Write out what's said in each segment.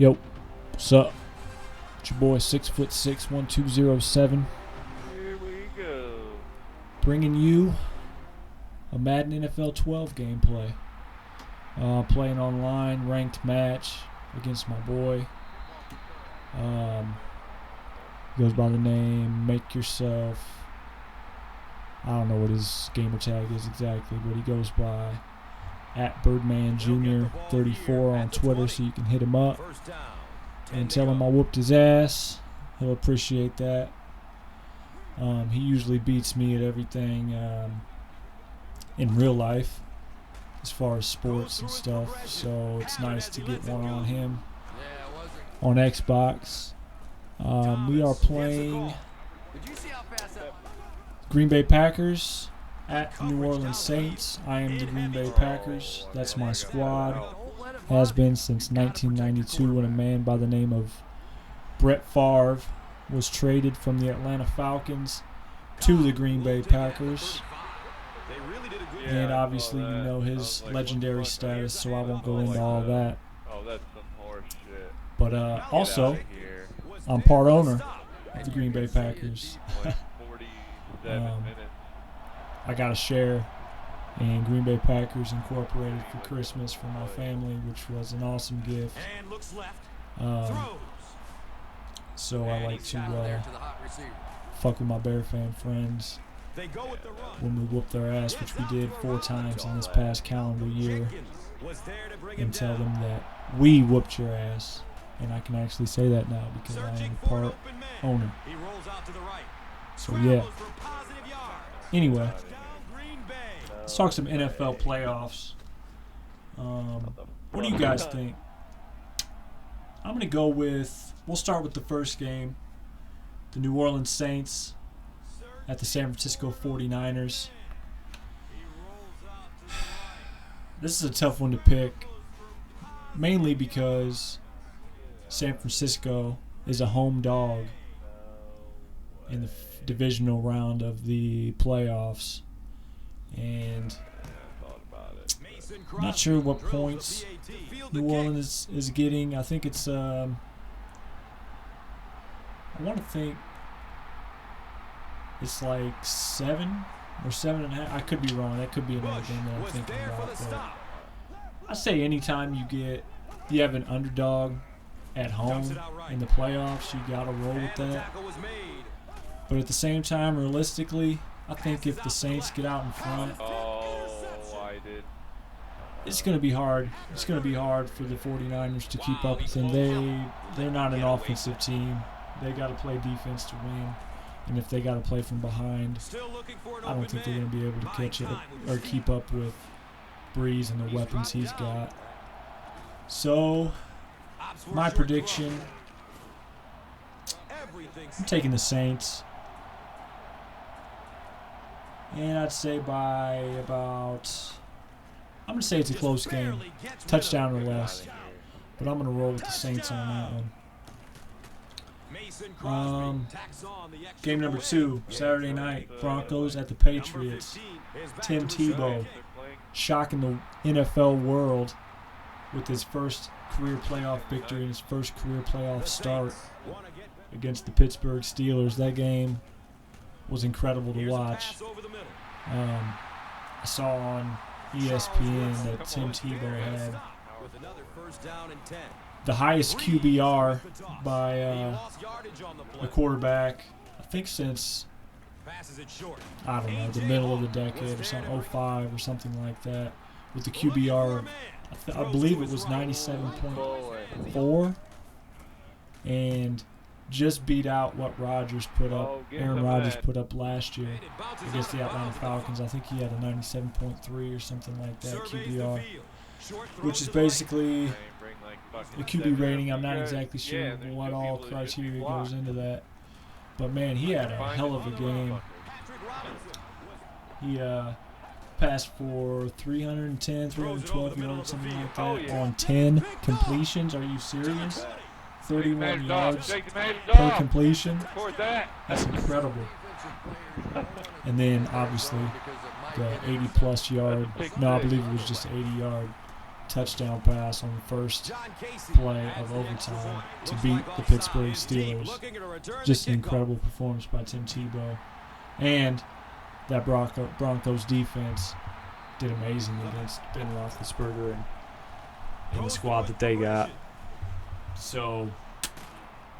Yo, what's up? It's your boy 6'6", 1207. Here we go. Bringing you a Madden NFL 12 gameplay. Playing online, ranked match against my boy. Goes by the name Make Yourself. I don't know what his gamer tag is exactly, but he goes by @Birdman Jr. 34 on Twitter, so you can hit him up and tell him I whooped his ass. He'll appreciate that. He usually beats me at everything in real life as far as sports and stuff, so it's nice to get one on him on Xbox. We are playing Green Bay Packers at New Orleans Saints. I am the Green Bay Packers. That's my squad. Has been since 1992 when a man by the name of Brett Favre was traded from the Atlanta Falcons to the Green Bay Packers. And obviously you know his legendary status, so I won't go into all that. Oh, that's some horse shit. But also, I'm part owner of the Green Bay Packers. 47 minutes. I got a share in Green Bay Packers Incorporated for Christmas for my family, which was an awesome gift. So I like to fuck with my Bear fan friends when we whoop their ass, which we did 4 times in this past calendar year, and tell them that we whooped your ass. And I can actually say that now because I am part owner. So yeah. Anyway, let's talk some NFL playoffs. What do you guys think? I'm going to go with, we'll start with the first game. The New Orleans Saints at the San Francisco 49ers. This is a tough one to pick, mainly because San Francisco is a home dog in the divisional round of the playoffs, and I'm not sure what points New Orleans is getting. I think it's I want to think it's like 7 or 7.5. I could be wrong. That could be another thing that I'm thinking about. But I say anytime you have an underdog at home in the playoffs, you gotta roll with that. But at the same time, realistically, I think if the Saints get out in front, it's going to be hard. It's going to be hard for the 49ers to keep up with them. They're not an offensive team. They got to play defense to win. And if they got to play from behind, I don't think they're going to be able to catch it or keep up with Breeze and the weapons he's got. So, my prediction, I'm taking the Saints. And I'd say by about, I'm going to say it's a close game. Touchdown or less. But I'm going to roll with the Saints on that one. Game number 2, Saturday night. Broncos at the Patriots. Tim Tebow shocking the NFL world with his first career playoff victory and his first career playoff start against the Pittsburgh Steelers. That game was incredible to watch. I saw on ESPN that Tim Tebow had the highest QBR by a quarterback, I think since, I don't know, the middle of the decade or something, 05 or something like that, with the QBR, I believe it was 97.4, and just beat out what Aaron Rodgers put up last year against the Atlanta Falcons. I think he had a 97.3 or something like that QBR, which is basically the QB rating. I'm not exactly sure what all criteria goes into that, but man, he had a hell of a game. He passed for 310, 312 yards, something like that, on 10 completions. Are you serious? 31 yards per completion. That's incredible. And then obviously the 80-plus yard, no, I believe it was just 80-yard touchdown pass on the first play of overtime to beat the Pittsburgh Steelers. Just an incredible performance by Tim Tebow. And that Broncos defense did amazing against Ben Roethlisberger and the squad that they got. So,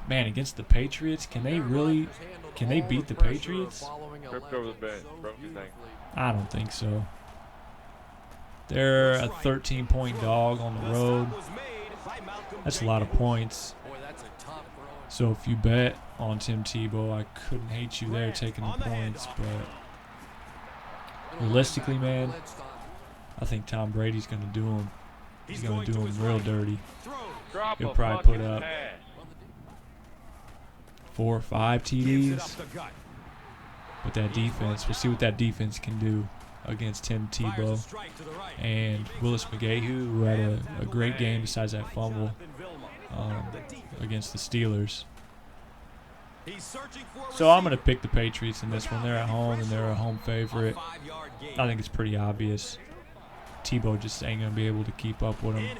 man, against the Patriots, can they beat the Patriots? Tripped over the bench, broke his ankle. I don't think so. They're a 13-point dog on the road. That's a lot of points. So if you bet on Tim Tebow, I couldn't hate you there taking the points. But realistically, man, I think Tom Brady's going to do him. He's going to do him real dirty. He'll probably put up 4 or 5 TDs. With that defense, we'll see what that defense can do against Tim Tebow and Willis McGahee, who had a great game besides that fumble against the Steelers. So I'm going to pick the Patriots in this one. They're at home and they're a home favorite. I think it's pretty obvious. Tebow just ain't going to be able to keep up with them.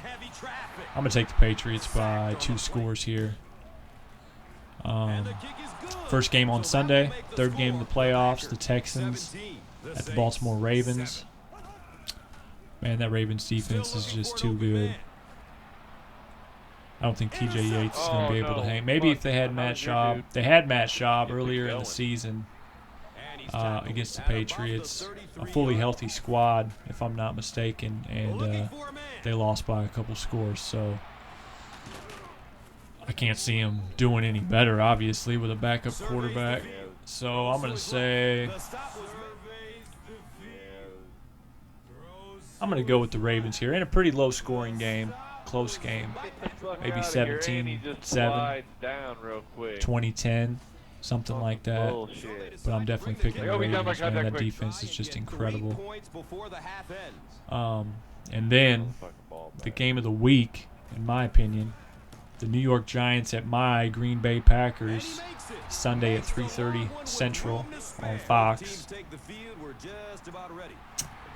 I'm going to take the Patriots by 2 scores here. First game on Sunday, third game of the playoffs, the Texans at the Baltimore Ravens. Man, that Ravens defense is just too good. I don't think TJ Yates is going to be able to hang. Maybe if they had Matt Schaub. They had Matt Schaub earlier in the season against the Patriots. A fully healthy squad, if I'm not mistaken, and they lost by a couple scores. So I can't see him doing any better, obviously, with a backup quarterback. So I'm going to say I'm going to go with the Ravens here in a pretty low-scoring game, close game, maybe 17-7, 20-10, something like that. But I'm definitely picking the Ravens, man. That defense is just incredible. And then the game of the week, in my opinion, the New York Giants at my Green Bay Packers, Sunday at 3:30 Central on Fox.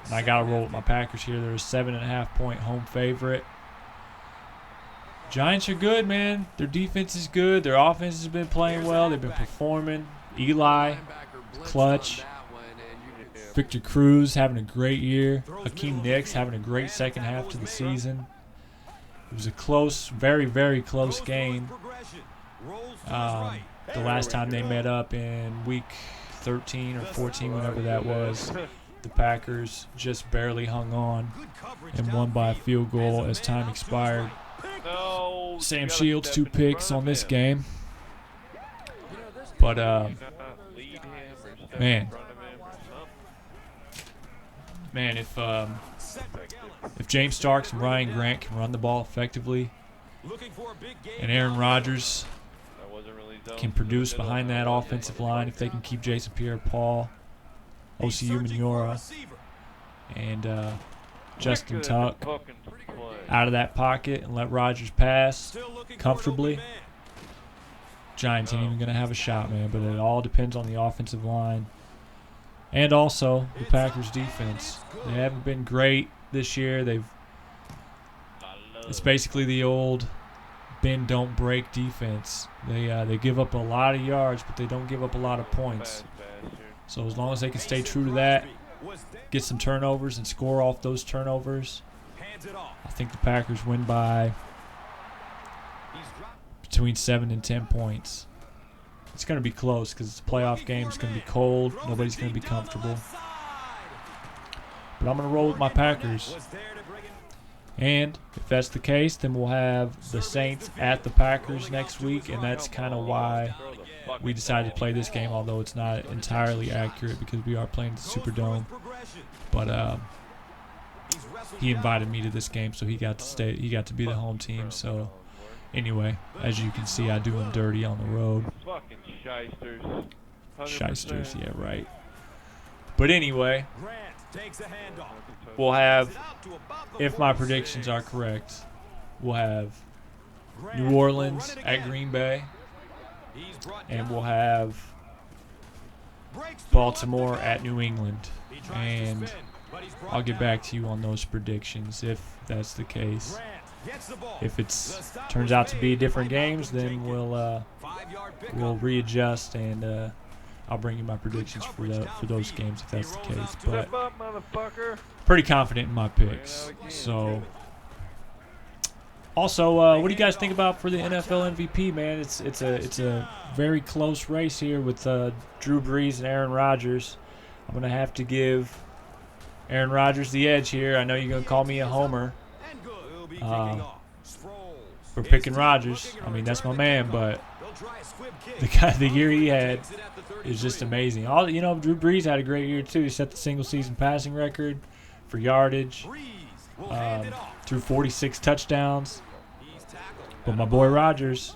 And I got to roll with my Packers here. They're a 7.5-point home favorite. Giants are good, man. Their defense is good. Their offense has been playing well. They've been performing. Eli, clutch. Victor Cruz having a great year. Hakeem Nicks having a great second half to the season. It was a close, very, very close game. The last time they met up in week 13 or 14, whenever that was, the Packers just barely hung on and won by a field goal as time expired. Sam Shields 2 picks on this game. But, man, if James Starks and Ryan Grant can run the ball effectively, and Aaron Rodgers can produce behind that offensive line, if they can keep Jason Pierre-Paul, OCU Manura, and Justin Tuck out of that pocket and let Rodgers pass comfortably, Giants ain't even going to have a shot, man. But it all depends on the offensive line and also the Packers' defense. They haven't been great this year. It's basically the old bend don't break defense. They give up a lot of yards, but they don't give up a lot of points. So as long as they can stay true to that, get some turnovers and score off those turnovers, I think the Packers win by between 7 and 10 points. It's going to be close because it's a playoff game. It's going to be cold. Nobody's going to be comfortable. But I'm going to roll with my Packers. And if that's the case, then we'll have the Saints at the Packers next week, and that's kind of why we decided to play this game, although it's not entirely accurate because we are playing the Superdome. But he invited me to this game, so he got to stay. He got to be the home team. So anyway, as you can see, I do him dirty on the road. Fucking shysters. 100%. Shysters, yeah, right. But anyway, we'll have, if my predictions are correct, we'll have New Orleans at Green Bay, and we'll have Baltimore at New England. And I'll get back to you on those predictions if that's the case. If it turns out to be different games, then we'll readjust and I'll bring you my predictions for those games if that's the case. But pretty confident in my picks. So. Also, what do you guys think about for the NFL MVP, man? It's a very close race here with Drew Brees and Aaron Rodgers. I'm gonna have to give Aaron Rodgers the edge here. I know you're gonna call me a homer for picking Rodgers. I mean, that's my man, but the year he had is just amazing. Drew Brees had a great year too. He set the single-season passing record for yardage. Threw 46 touchdowns. But my boy Rodgers,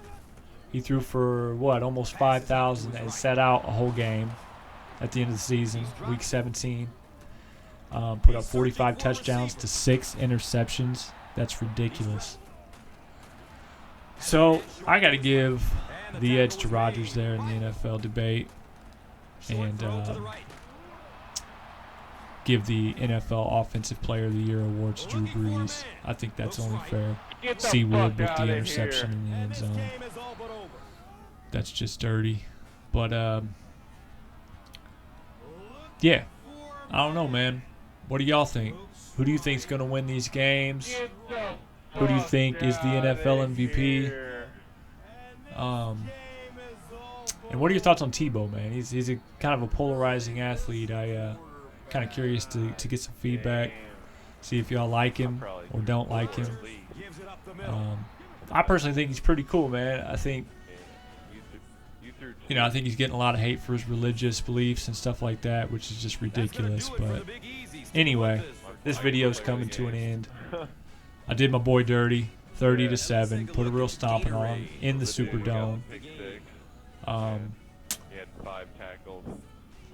he threw for almost 5,000 and sat out a whole game at the end of the season, week 17. Put up 45 touchdowns to 6 interceptions. That's ridiculous. So I got to give the edge to Rodgers there in the NFL debate, and give the NFL Offensive Player of the Year award to Drew Brees. I think that's only fair. C. Wood with the interception in the end zone. That's just dirty. But, yeah. I don't know, man. What do y'all think? Who do you think is going to win these games? Who do you think is the NFL MVP? And what are your thoughts on Tebow, man? He's a kind of a polarizing athlete. Kind of curious to get some feedback, see if y'all like him or don't like him. I personally think he's pretty cool, man. I think he's getting a lot of hate for his religious beliefs and stuff like that, which is just ridiculous. But anyway, this video is coming to an end. I did my boy dirty, 30-7, put a real stomping on him in the Superdome.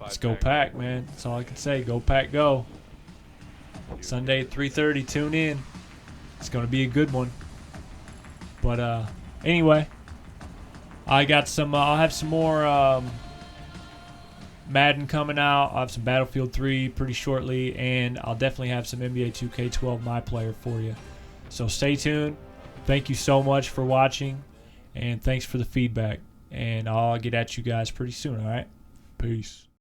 Let's go Pack, man. That's all I can say. Go Pack, go. Sunday at 3:30. Tune in. It's going to be a good one. But anyway, I got some. I'll have some more Madden coming out. I'll have some Battlefield 3 pretty shortly, and I'll definitely have some NBA 2K12 My Player for you. So stay tuned. Thank you so much for watching, and thanks for the feedback. And I'll get at you guys pretty soon. All right. Peace.